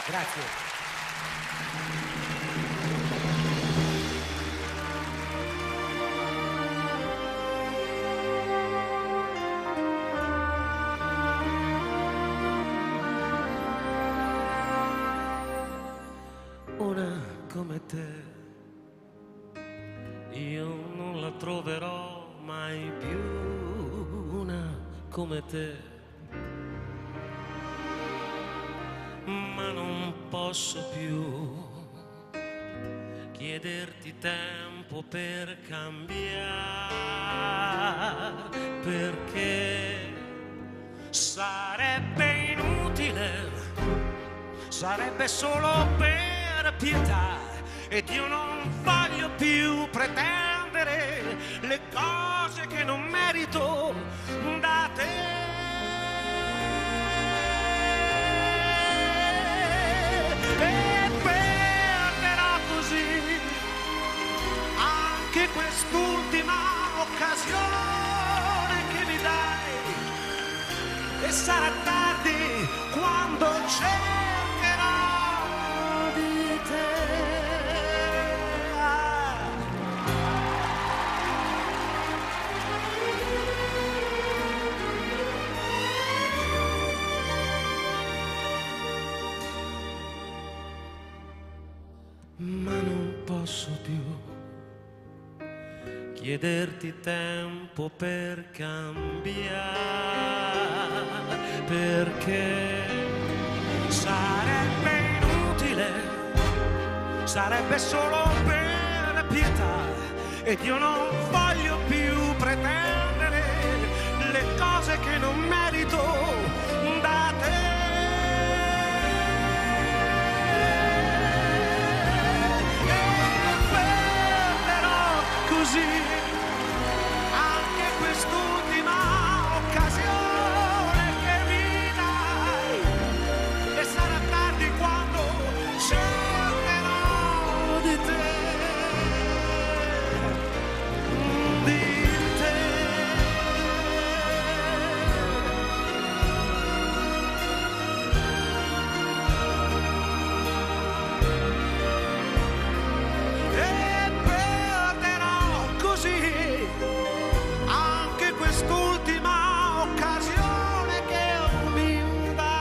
Grazie. Una come te io non la troverò mai più, una come te, ma non posso più chiederti tempo per cambiare, perché sarebbe inutile, sarebbe solo per pietà, ed io non voglio più pretendere le cose che non merito da te. E perderò così anche quest'ultima occasione che mi dai, e sarà tardi quando cercherò di te. Ma non posso più chiederti tempo per cambiare, perché sarebbe inutile, sarebbe solo per pietà, ed io non voglio più pretendere le cose che non merito da te. Anche quest'ultima occasione che mi dai, e sarà tardi quando cercherò di te, di te. Anche quest'ultima occasione che mi dai.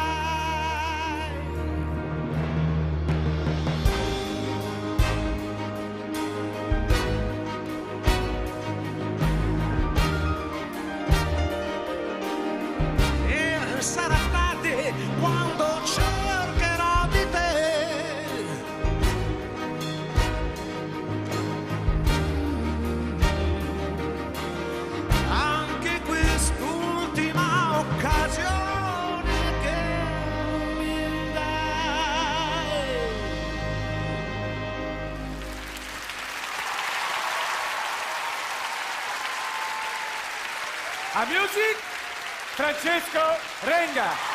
E sarà tardi quando cercherò di te. Occasione che mi dai. A music, Francesco Renga.